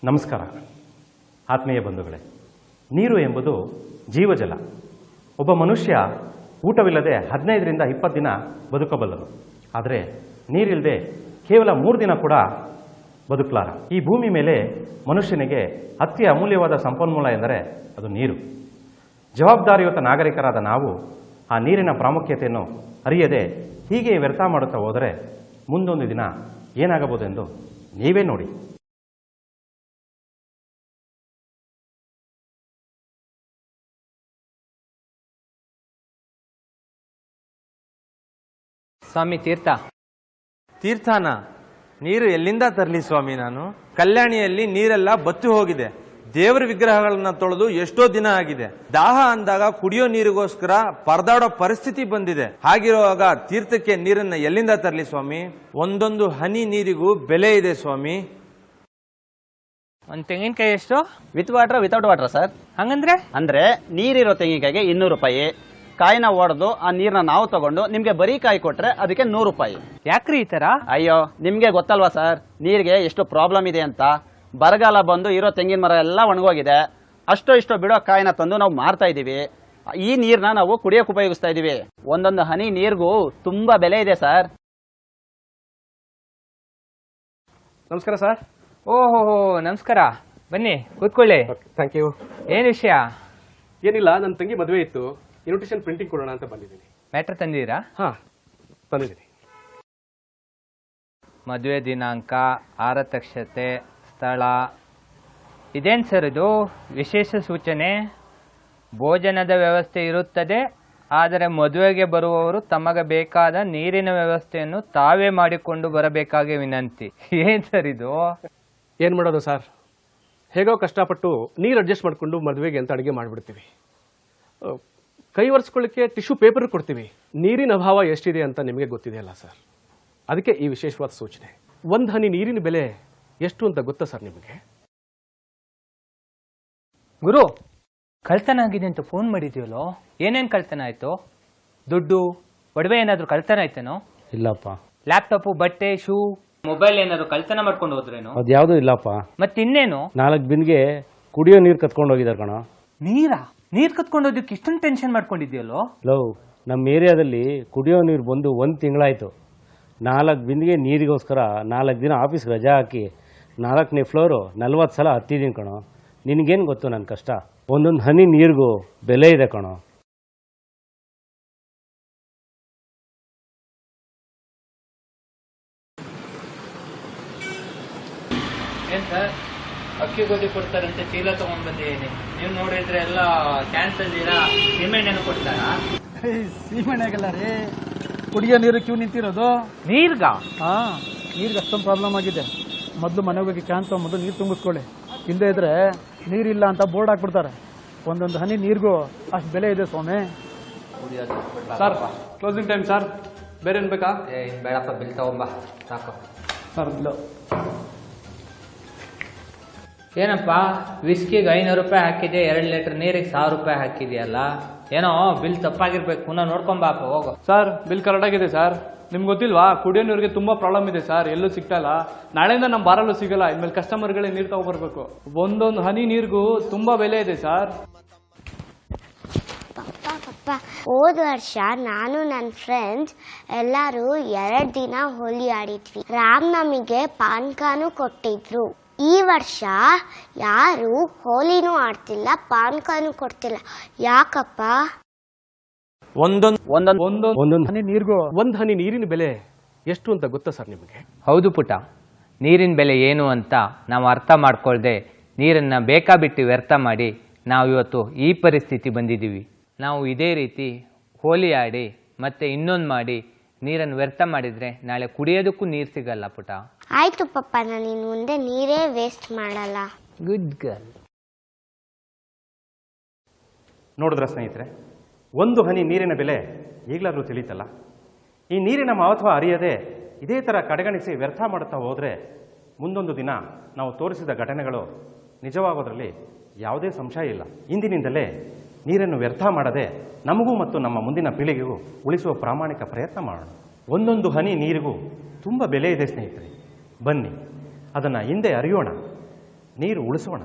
ನಮಸ್ಕಾರ ಆತ್ಮೀಯ ಬಂಧುಗಳೇ. ನೀರು ಎಂಬುದು ಜೀವಜಲ. ಒಬ್ಬ ಮನುಷ್ಯ ಊಟವಿಲ್ಲದೆ 15ರಿಂದ 20 ದಿನ ಬದುಕಬಲ್ಲನು. ಆದರೆ ನೀರಿಲ್ಲದೆ ಕೇವಲ 3 ದಿನ ಕೂಡ ಬದುಕಲಾರ. ಈ ಭೂಮಿ ಮೇಲೆ ಮನುಷ್ಯನಿಗೆ ಅತಿ ಅಮೂಲ್ಯವಾದ ಸಂಪನ್ಮೂಲ ಎಂದರೆ ಅದು ನೀರು. ಜವಾಬ್ದಾರಿಯುತ ನಾಗರಿಕರಾದ ನಾವು ಆ ನೀರಿನ ಪ್ರಾಮುಖ್ಯತೆಯನ್ನು ಅರಿಯದೆ ಹೀಗೆ ವ್ಯರ್ಥ ಮಾಡುತ್ತಾ ಹೋದರೆ ಮುಂದೊಂದು ದಿನ ಏನಾಗಬಹುದೆಂದು ನೀವೇ ನೋಡಿ. ಸ್ವಾಮಿ ತೀರ್ಥನ ನೀರು ಎಲ್ಲಿಂದ ತರಲಿ ಸ್ವಾಮಿ? ನಾನು ಕಲ್ಯಾಣಿಯಲ್ಲಿ ನೀರೆಲ್ಲ ಬತ್ತಿ ಹೋಗಿದೆ. ದೇವರ ವಿಗ್ರಹಗಳನ್ನ ತೊಳೆದು ಎಷ್ಟೋ ದಿನ ಆಗಿದೆ. ದಾಹ ಅಂದಾಗ ಕುಡಿಯೋ ನೀರಿಗೋಸ್ಕರ ಪರದಾಡೋ ಪರಿಸ್ಥಿತಿ ಬಂದಿದೆ. ಹಾಗಿರುವಾಗ ತೀರ್ಥಕ್ಕೆ ನೀರನ್ನ ಎಲ್ಲಿಂದ ತರಲಿ ಸ್ವಾಮಿ? ಒಂದೊಂದು ಹನಿ ನೀರಿಗೂ ಬೆಲೆ ಇದೆ ಸ್ವಾಮಿ. ಒಂದು ತೆಂಗಿನಕಾಯಿ ಎಷ್ಟು? With water without water sir. ಹಂಗಂದ್ರೆ ಅಂದ್ರೆ ನೀರಿರೋ ತೆಂಗಿನಕಾಯಿಗೆ 200 ರೂಪಾಯಿ. ಕಾಯಿನ ಒಡೆದು ಆ ನೀರ್ನ ನಾವು ತಗೊಂಡು ನಿಮ್ಗೆ ಬರೀ ಕಾಯಿ ಕೊಟ್ರೆ ಅದಕ್ಕೆ 100 ರೂಪಾಯಿ. ಯಾಕ್ರಿ ಈ ತರ? ಅಯ್ಯೋ ನಿಮ್ಗೆ ಗೊತ್ತಲ್ವಾ ಸರ್ ನೀರಿಗೆ ಎಷ್ಟು ಪ್ರಾಬ್ಲಮ್ ಇದೆ ಅಂತ. ಬರಗಾಲ ಬಂದು ಇರೋ ತೆಂಗಿನ ಮರ ಎಲ್ಲ ಒಣಗೋಗಿದೆ. ಅಷ್ಟೋ ಇಷ್ಟೋ ಬಿಡೋ ಕಾಯಿನ ತಂದು ನಾವು ಮಾರ್ತಾ ಇದೀವಿ. ಈ ನೀರ್ನ ನಾವು ಕುಡಿಯೋಕೆ ಉಪಯೋಗಿಸ್ತಾ ಇದೀವಿ. ಒಂದೊಂದು ಹನಿ ನೀರ್ಗೂ ತುಂಬಾ ಬೆಲೆ ಇದೆ ಸರ್. ನಮಸ್ಕಾರ ಸರ್. ಓಹೋ ನಮಸ್ಕಾರ, ಬನ್ನಿ ಕೂತ್ಕೊಳ್ಳಿ. Thank you. ಏನ್ ವಿಷಯ? ಏನಿಲ್ಲ, ನನ್ನ ತಂಗಿ ಮದುವೆ ಇತ್ತು, ಇನ್ವಿಟೇಷನ್ ಪ್ರಿಂಟಿಂಗ್ ಕೊಡೋಣ ಅಂತ ಬಂದಿದ್ದೀನಿ. ಮ್ಯಾಟ್ರ್ ತಂದಿದ್ದೀರಾ? ತಂದಿದ್ದೀನಿ. ಮದುವೆ ದಿನಾಂಕ, ಆರತಕ್ಷತೆ, ಸ್ಥಳ. ಇದೇನು ಸರ್ ಇದು? ವಿಶೇಷ ಸೂಚನೆ. ಭೋಜನದ ವ್ಯವಸ್ಥೆ ಇರುತ್ತದೆ, ಆದರೆ ಮದುವೆಗೆ ಬರುವವರು ತಮಗೆ ಬೇಕಾದ ನೀರಿನ ವ್ಯವಸ್ಥೆಯನ್ನು ತಾವೇ ಮಾಡಿಕೊಂಡು ಬರಬೇಕಾಗಿ ವಿನಂತಿ. ಏನ್ ಸರ್ ಇದು? ಏನು ಮಾಡೋದು ಸರ್, ಹೇಗೋ ಕಷ್ಟಪಟ್ಟು ನೀರು ಅಡ್ಜಸ್ಟ್ ಮಾಡಿಕೊಂಡು ಮದುವೆಗೆ ಅಂತ ಅಡುಗೆ ಮಾಡಿಬಿಡ್ತೀವಿ. ಕೈ ಒರೆಸ್ಕೊಳ್ಳಿಕ್ಕೆ ಟಿಶ್ಯೂ ಪೇಪರ್ ಕೊಡ್ತೀವಿ. ನೀರಿನ ಅಭಾವ ಎಷ್ಟಿದೆ ಅಂತ ನಿಮಗೆ ಗೊತ್ತಿದೆ ಅಲ್ಲ ಸರ್. ಅದಕ್ಕೆ ಈ ವಿಶೇಷವಾದ ಸೂಚನೆ. 1 ಹನಿ ನೀರಿನ ಬೆಲೆ ಎಷ್ಟು ಅಂತ ಗೊತ್ತಾ ಸರ್ ನಿಮಗೆ? ಗುರು, ಕಳ್ತನ ಆಗಿದೆ ಅಂತ ಫೋನ್ ಮಾಡಿದ್ಯಲ್ಲೋ, ಏನೇನು ಕಳ್ತನ ಆಯ್ತು? ದುಡ್ಡು, ಒಡವೆ ಏನಾದ್ರು ಕಳ್ತನ ಆಯ್ತೇನೋ? ಇಲ್ಲಪ್ಪ. ಲ್ಯಾಪ್ಟಾಪು, ಬಟ್ಟೆ, ಶೂ, ಮೊಬೈಲ್ ಏನಾದ್ರು ಕಳ್ತನ ಮಾಡ್ಕೊಂಡು ಹೋದ್ರೇನೋ? ಅದ್ಯಾವುದೂ ಇಲ್ಲಪ್ಪ. ಮತ್ತಿನ್ನೇನು? 4 ಬಿನ್ಗೆ ಕುಡಿಯೋ ನೀರು ಕತ್ಕೊಂಡು ಹೋಗಿದಾರೆ ಕಣೋ. ನೀರ್ ಕತ್ಕೊಂಡೋದಕ್ಕೆ ಇಷ್ಟೊಂದು ಟೆನ್ಷನ್ ಮಾಡ್ಕೊಂಡಿದ್ಯಲ್ಲೋ? ನಮ್ಮ ಏರಿಯಾದಲ್ಲಿ ಕುಡಿಯೋ ನೀರು ಬಂದು 1 ತಿಂಗಳಾಯ್ತು. 4 ಬಿನ್ಗೆ ನೀರಿಗೋಸ್ಕರ 4 ದಿನ ಆಫೀಸ್ಗೆ ರಜಾ ಹಾಕಿ 4ನೇ ಫ್ಲೋರು 40 ಸಲ ಹತ್ತಿದ್ದೀನಿ ಕಣೋ. ನಿನಗೇನು ಗೊತ್ತು ನನ್ನ ಕಷ್ಟ? ಒಂದೊಂದು ಹನಿ ನೀರಿಗೂ ಬೆಲೆ ಇದೆ ಕಣೋ. ಏನ್ ಸರ್, ಅಕ್ಕಿ ಗೋಧಿ ಕೊಡ್ತಾರಂತೆ ಚೀಲ ತಗೊಂಡ್ ಬಂದಿದ್ದೀನಿ. ನೀವು ನೋಡಿದ್ರೆ ಎಲ್ಲ ಕ್ಯಾನ್ ತಂದಿರಾ, ಸೀಮೆಣ್ಣೆನು ಕೊಡ್ತಾರಾ? ಸೀಮೆಣ್ಣೆಗೆಲ್ಲ ರೀ, ಕುಡಿಯೋ ನೀರು ಕ್ಯೂ ನಿಂತಿರೋದು. ನೀರ್ಗ? ನೀರಿಗೆ ಅಷ್ಟೊಂದು ಪ್ರಾಬ್ಲಮ್ ಆಗಿದೆ. ಮೊದಲು ಮನೆಗೆ ಹೋಗಿ ಕ್ಯಾನ್ ತೊಗೊಂಡು ನೀರು ತುಂಬಿಸ್ಕೊಳ್ಳಿ. ಇಲ್ಲದೇ ಇದ್ರೆ ನೀರಿಲ್ಲ ಅಂತ ಬೋರ್ಡ್ ಹಾಕ್ಬಿಡ್ತಾರೆ. ಒಂದೊಂದು ಹನಿ ನೀರಿಗೂ ಅಷ್ಟು ಬೆಲೆ ಇದೆ ಸ್ವಾಮಿ. Sir closing time sir. ಬೇರೆ ಏನು ಬೇಕಾ? ಬೇಡಪ್ಪ, ಬಿಲ್ ತಗೊಂಬ ಸಾಕು. Sir bill. ಏನಪ್ಪ, ವಿಸ್ಕಿಗೆ 500 ರೂಪಾಯಿ ಹಾಕಿದೆ, 2 ಲೀಟರ್ ನೀರಿಗೆ 1000 ರೂಪಾಯಿ ಹಾಕಿದೆಯಲ್ಲ? ಏನೋ ಬಿಲ್ ತಪ್ಪಾಗಿರ್ಬೇಕು, ಪುನಃ ನೋಡ್ಕೊಂಬಾಪ ಹೋಗು. ಸರ್ ಬಿಲ್ ಕರೆಕ್ಟಾಗಿದೆ ಸರ್. ನಿಮ್ಗೆ ಗೊತ್ತಿಲ್ವಾ, ಕುಡಿಯೋ ನೀರಿಗೆ ತುಂಬಾ ಪ್ರಾಬ್ಲಮ್ ಇದೆ ಸರ್, ಎಲ್ಲೂ ಸಿಗ್ತಲ್ಲ. ನಾಳೆಯಿಂದ ನಮ್ಮ ಬಾರಲ್ಲೂ ಸಿಗಲ್ಲ. ಇನ್ಮೇಲೆ ಕಸ್ಟಮರ್ಗಳೇ ನೀರು ತಗೊಬರ್ಬೇಕು. ಒಂದೊಂದು ಹನಿ ನೀರಿಗೂ ತುಂಬಾ ಬೆಲೆ ಇದೆ ಸರ್. ಪಪ್ಪ, ಹೋದ ವರ್ಷ ನಾನು ನನ್ನ ಫ್ರೆಂಡ್ಸ್ ಎಲ್ಲರೂ 2 ದಿನ ಹೋಲಿ ಆಡಿದ್ವಿ. ರಾಮನವಮಿಗೆ ಪಾನ್ಕಾನು ಕೊಟ್ಟಿದ್ರು. ಈ ವರ್ಷ ಯಾರು ಹೋಲಿನೂ ಆಡ್ತಿಲ್ಲ, ಪಾನ್ಕಾನು ಕೊಡ್ತಿಲ್ಲ. ಯಾಕಪ್ಪ? ಒಂದೊಂದು ಹನಿ ನೀರಿಗೂ 1 ಹನಿ ನೀರಿನ ಬೆಲೆ ಎಷ್ಟು ಅಂತ ಗೊತ್ತಾ ಸರ್ ನಿಮಗೆ? ಹೌದು ಪುಟ, ನೀರಿನ ಬೆಲೆ ಏನು ಅಂತ ನಾವು ಅರ್ಥ ಮಾಡ್ಕೊಳ್ದೆ ನೀರನ್ನು ಬೇಕಾಬಿಟ್ಟು ವ್ಯರ್ಥ ಮಾಡಿ ನಾವು ಇವತ್ತು ಈ ಪರಿಸ್ಥಿತಿ ಬಂದಿದ್ದೀವಿ. ನಾವು ಇದೇ ರೀತಿ ಹೋಲಿ ಆಡಿ ಮತ್ತೆ ಇನ್ನೊಂದು ಮಾಡಿ ನೀರನ್ನು ವ್ಯರ್ಥ ಮಾಡಿದರೆ ನಾಳೆ ಕುಡಿಯೋದಕ್ಕೂ ನೀರು ಸಿಗಲ್ಲ ಪುಟ. ಆಯ್ತು ಪಪ್ಪ, ನಾನು ಇನ್ನು ಮುಂದೆ ನೀರೇ ವೇಸ್ಟ್ ಮಾಡಲ್ಲ. Good girl. ನೋಡಿದ್ರ ಸ್ನೇಹಿತರೆ, 1 ಹನಿ ನೀರಿನ ಬೆಲೆ ಈಗಲಾದ್ರೂ ತಿಳಿತಲ್ಲ. ಈ ನೀರಿನ ಮಹತ್ವ ಅರಿಯದೆ ಇದೇ ಥರ ಕಡೆಗಣಿಸಿ ವ್ಯರ್ಥ ಮಾಡುತ್ತಾ ಹೋದರೆ ಮುಂದೊಂದು ದಿನ ನಾವು ತೋರಿಸಿದ ಘಟನೆಗಳು ನಿಜವಾಗೋದ್ರಲ್ಲಿ ಯಾವುದೇ ಸಂಶಯ ಇಲ್ಲ. ಇಂದಿನಿಂದಲೇ ನೀರನ್ನು ವ್ಯರ್ಥ ಮಾಡದೆ ನಮಗೂ ಮತ್ತು ನಮ್ಮ ಮುಂದಿನ ಪೀಳಿಗೆಗೂ ಉಳಿಸುವ ಪ್ರಾಮಾಣಿಕ ಪ್ರಯತ್ನ ಮಾಡೋಣ. ಒಂದೊಂದು ಹನಿ ನೀರಿಗೂ ತುಂಬ ಬೆಲೆ ಇದೆ ಸ್ನೇಹಿತರೆ. ಬನ್ನಿ ಅದನ್ನು ಹಿಂದೆ ಅರಿಯೋಣ. ನೀರು ಉಳಿಸೋಣ.